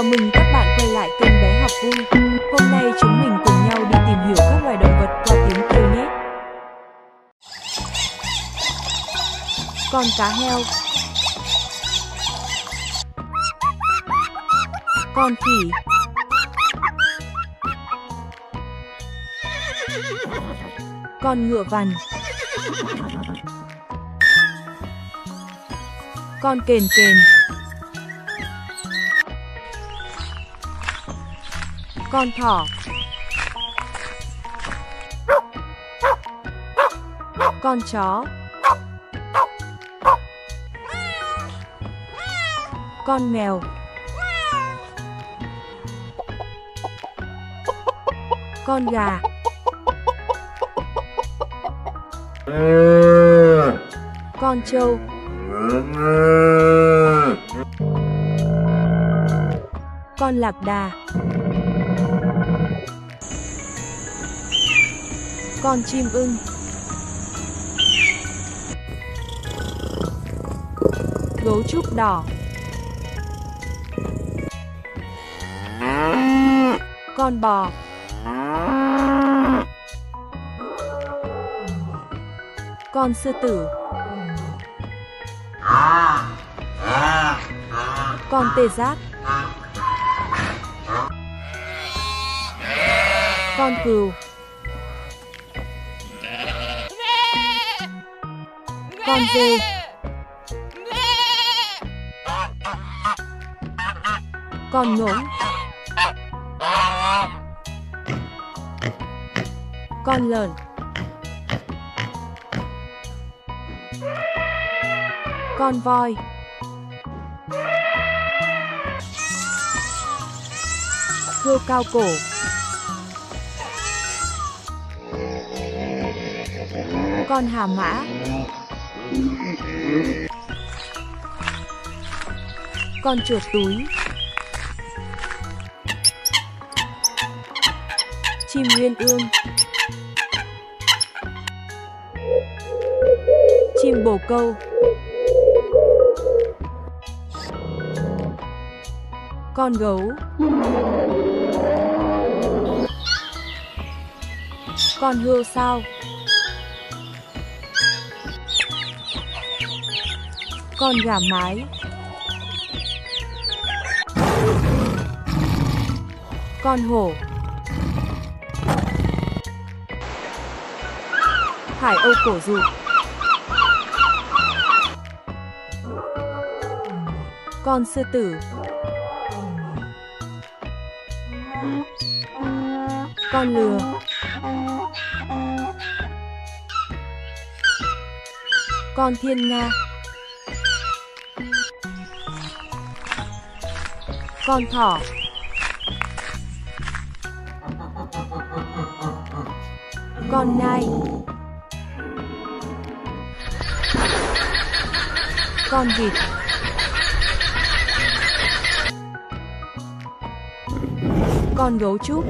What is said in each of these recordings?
Chào mừng các bạn quay lại kênh Bé Học Vui. Hôm nay chúng mình cùng nhau đi tìm hiểu các loài động vật qua tiếng kêu nhé. Con cá heo, con khỉ, con ngựa vằn, con kền kền, con thỏ, con chó, con mèo, con gà, con trâu, con lạc đà, con chim ưng, gấu trúc đỏ, con bò, con sư tử, con tê giác, con cừu, con dê, con ngỗng, con lợn, con voi, hươu cao cổ, con hà mã, con chuột túi, chim uyên ương, chim bồ câu, con gấu, con hươu sao, con gà mái, con hổ, hải âu cổ dụ, con sư tử, con lừa, con thiên nga, con thỏ, con nai, con vịt, con gấu trúc,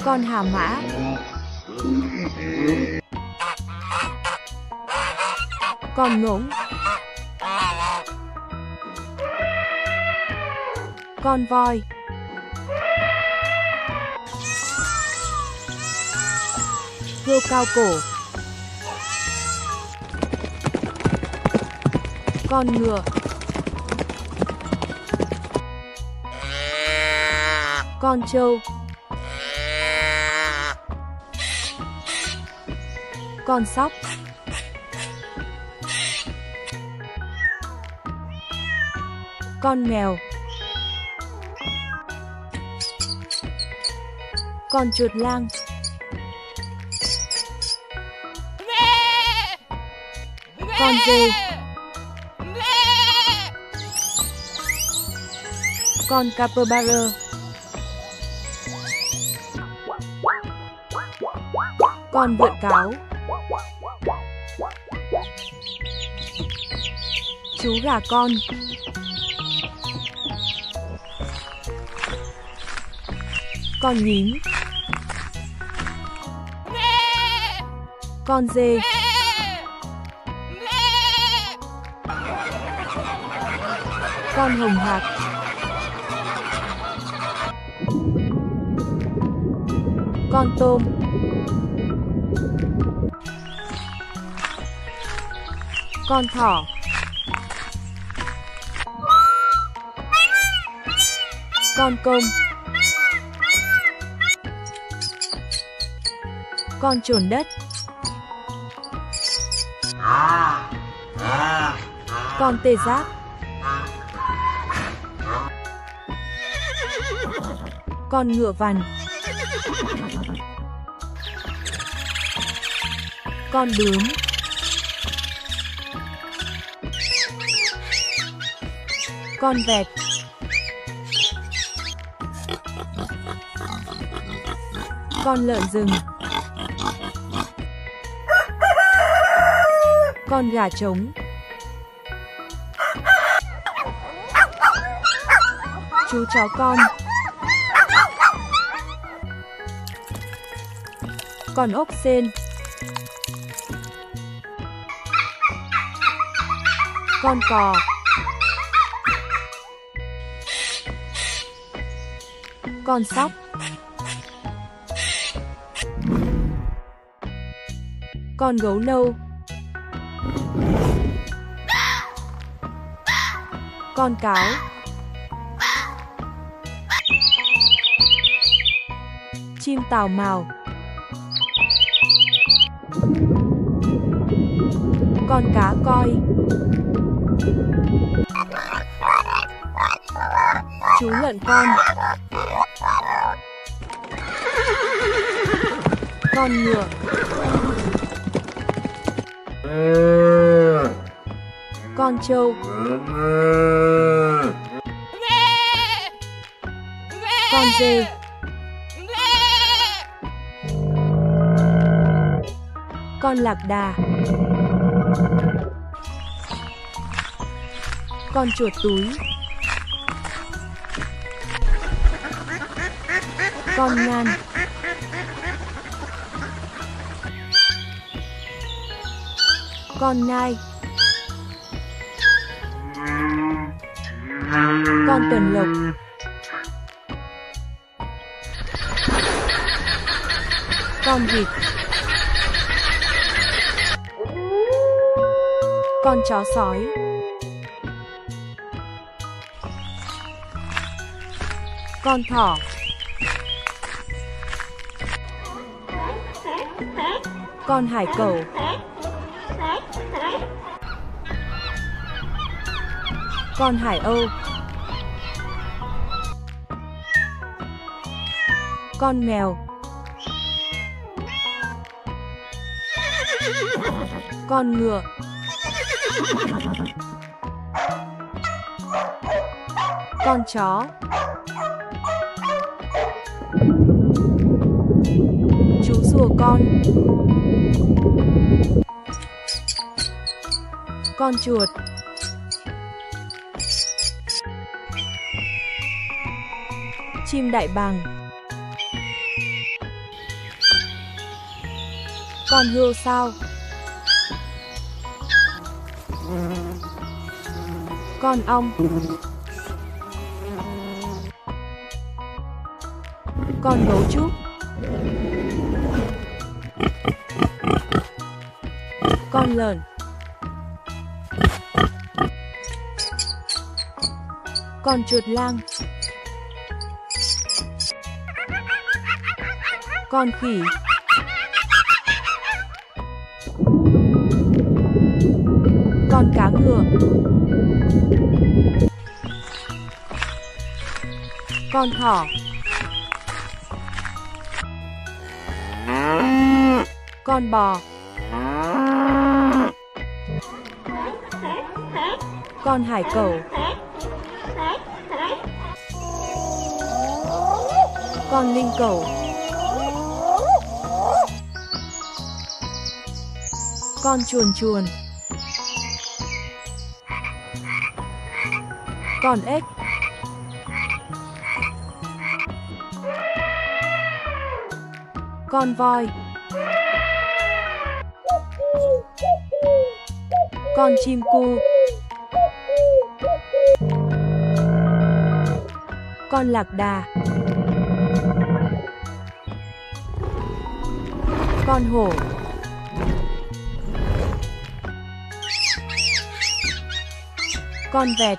con hà mã, con ngỗng, con voi, hươu cao cổ, con ngựa, con trâu, con sóc, con mèo, con chuột lang, con dê, con capybara, con vượn cáo, chú gà con, con nhím, con dê, Con hồng hạc. Con tôm. Con thỏ. Con công. Con trồn đất. Con tê giác. Con ngựa vằn. Con bướm. Con vẹt. Con lợn rừng. Con gà trống. Chú chó con. Con ốc sên. Con cò. Con sóc. Con gấu nâu. Con cáo. Chim tào mào. Con cá coi. Chú lợn con. Con ngựa. Con trâu. Con dê. Con lạc đà. Con chuột túi. Con ngan. Con nai. Con tuần lộc. Con vịt. Con chó sói. Con thỏ. Con hải cẩu. Con hải âu. Con mèo. Con ngựa. Con chó. Chú rùa con. Con chuột. Chim đại bàng. Con hươu sao. Con ong. Con gấu trúc. Con lợn. Con chuột lang. Con khỉ. Con cá ngựa. Con thỏ. Con bò. Con hải cẩu. Con linh cẩu. Con chuồn chuồn. Con ếch. Con voi. Con chim cu. Con lạc đà. Con hổ. Con vẹt.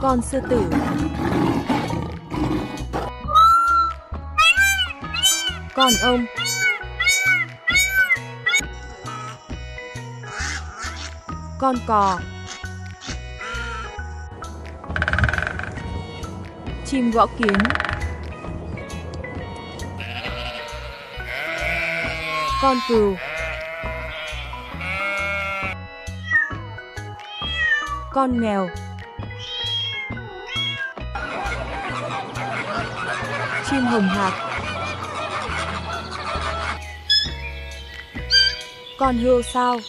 Con sư tử. Con ông. Con cò. Chim gõ kiến. Con cừu. Con mèo. Chim hồng hạc. Con hươu sao.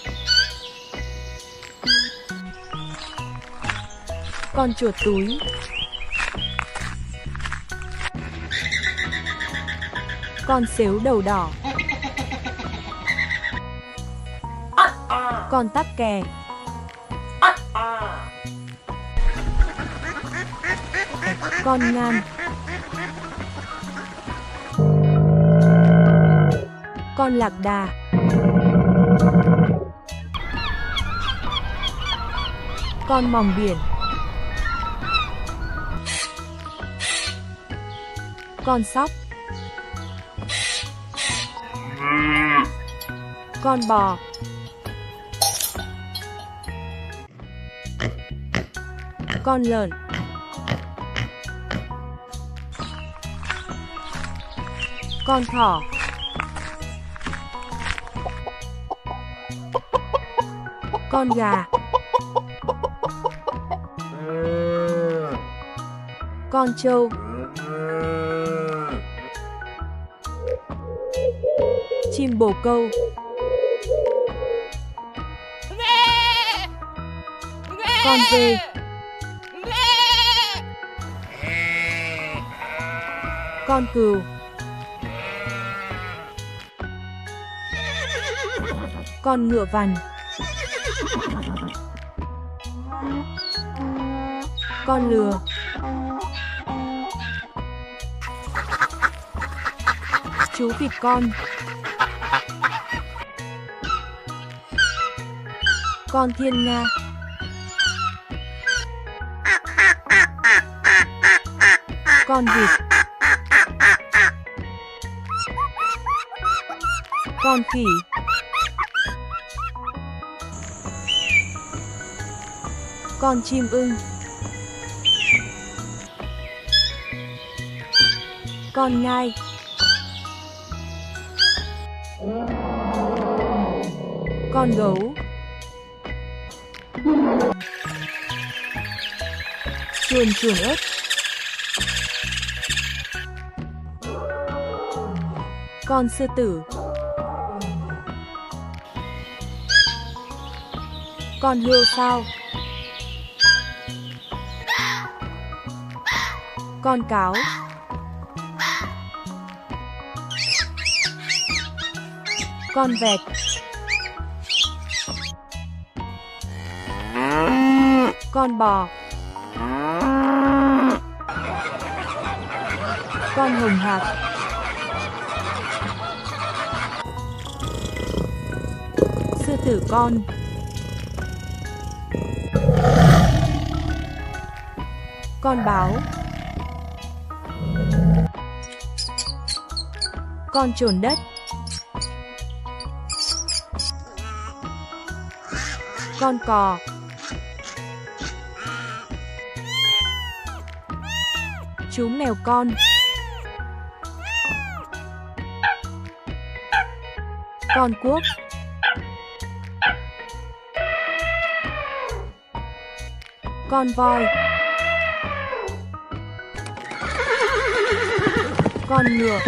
Con chuột túi. Con sếu đầu đỏ. Con tắc kè. Con ngan. Con lạc đà. Con mòng biển. Con sóc. Con bò. Con lợn. Con thỏ. Con gà. Con trâu. Chim bồ câu. Con dê. Con cừu. Con ngựa vằn. Con lừa. Chú vịt con. Con thiên nga. Con vịt. Con khỉ. Con chim ưng. Con ngai. Con gấu. Chuồn chuồn ếch. Con sư tử. Con hươu sao. Con cáo. Con vẹt. Con bò. Con hồng hạc. Sư tử con. Con báo. Con trồn đất. Con cò. Chú mèo con. Con cuốc. Con voi. Con ngựa.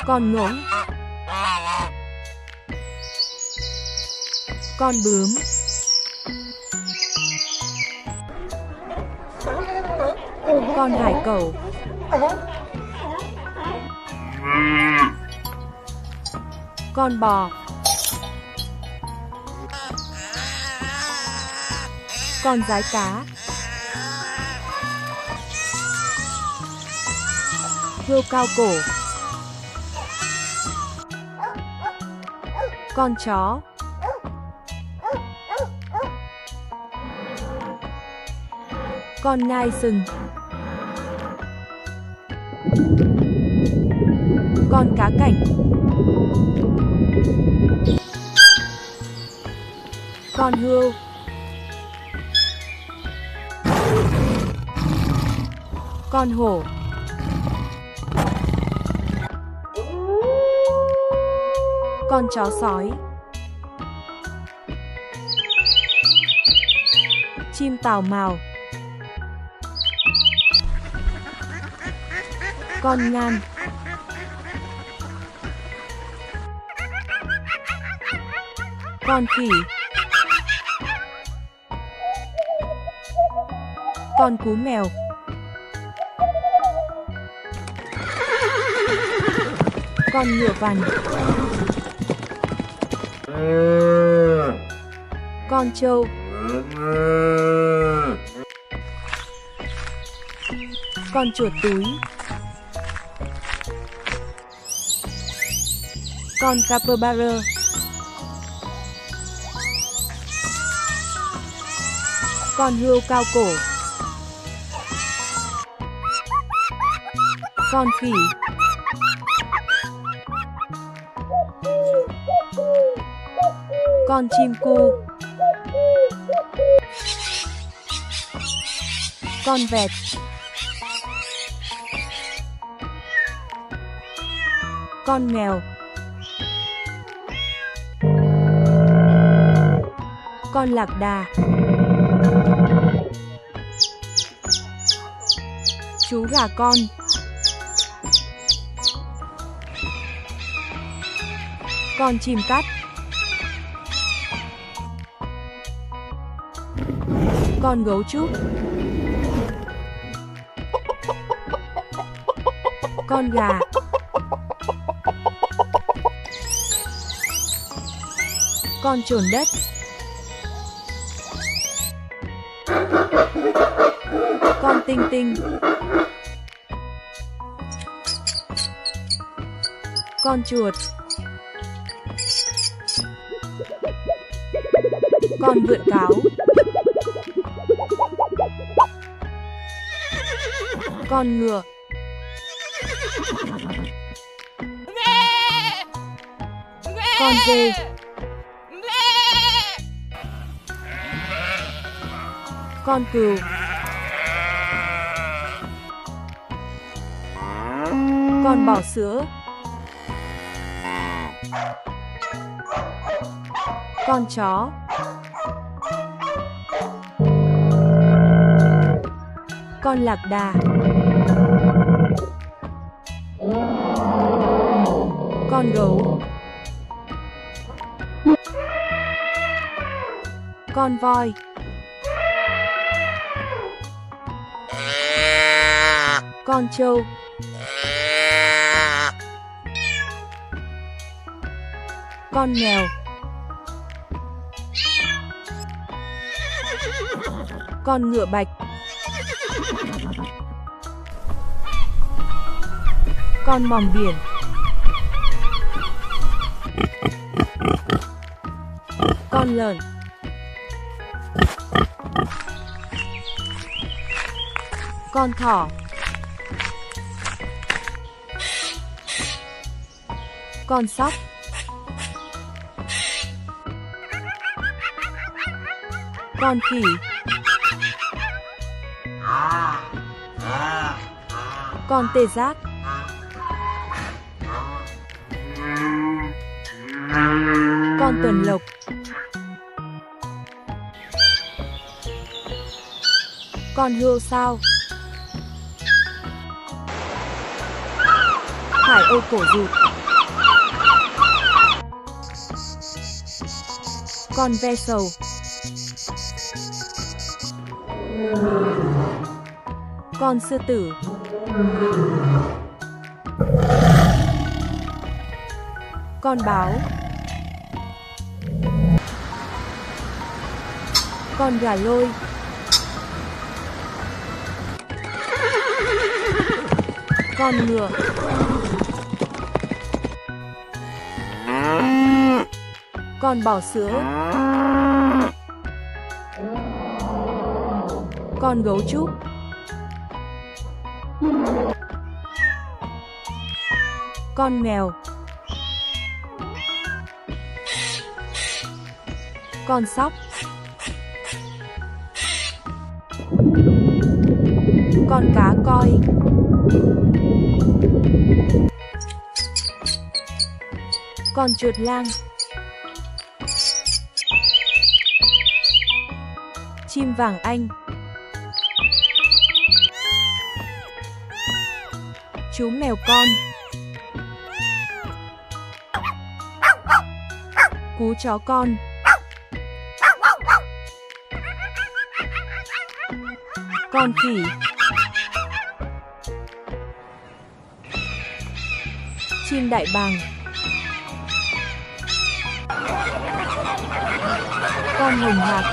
Con ngỗng. Con bướm. Con hải cẩu. Con bò. Con giái cá. Hươu cao cổ. Con chó. Con nai sừng. Con cá cảnh. Con hươu. Con hổ. Con chó sói. Chim tào mào. Con ngan. Con khỉ. Con cú mèo. Con ngựa vằn. Con trâu. Con chuột túi. Con capybara. Con hươu cao cổ. Con khỉ. Con chim cu. Con vẹt. Con mèo. Con lạc đà. Chú gà con. Con chim cắt. Con gấu trúc. Con gà. Con chồn đất. Con tinh tinh. Con chuột. Con vượn cáo. Con ngựa. Con dê. Con cừu. Con bò sữa. Con chó. Con lạc đà. Con gấu. Con voi. Con trâu. Con mèo. Con ngựa bạch. Con mòng biển. Con lợn. Con thỏ. Con sóc. Con khỉ. Con tê giác. Con tuần lộc. Con hươu sao. Hải âu cổ rụt. Con ve sầu. Con sư tử. Con báo. Con gà lôi. Con ngựa. Con bò sữa. Con gấu trúc. Con mèo. Con sóc. Con cá coi. Con chuột lang. Chim vàng Anh. Chú mèo con. Cú chó con. Con khỉ. Chim đại bàng. Con hồng hạc.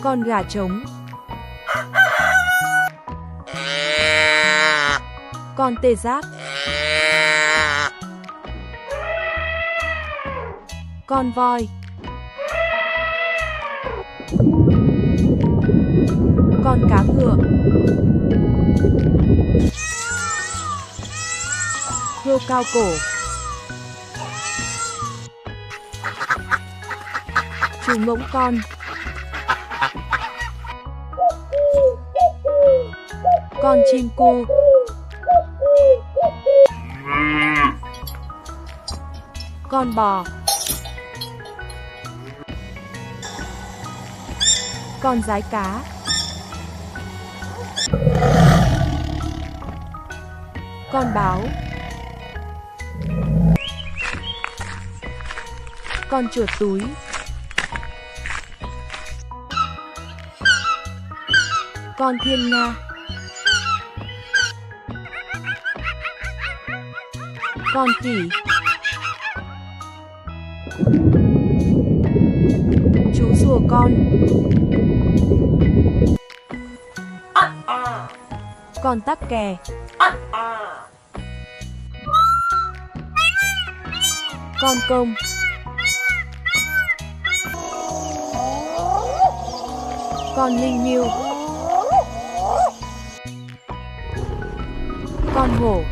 Con gà trống. Con tê giác. Con voi. Con cá ngựa. Hươu cao cổ. Chú ngỗng con. Con chim cu. Con bò. Con dái cá. Con báo. Con chuột túi. Con thiên nga. Con khỉ. Chú rùa con. Con tắc kè. Con công. Con linh miêu. Con hổ.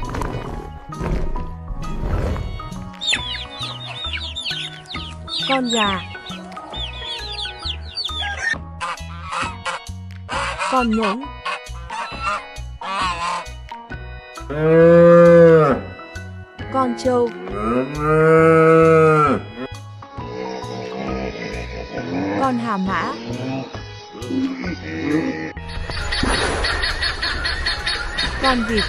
Con gà. Con ngỗng. Con trâu. Con hà mã. Con vịt.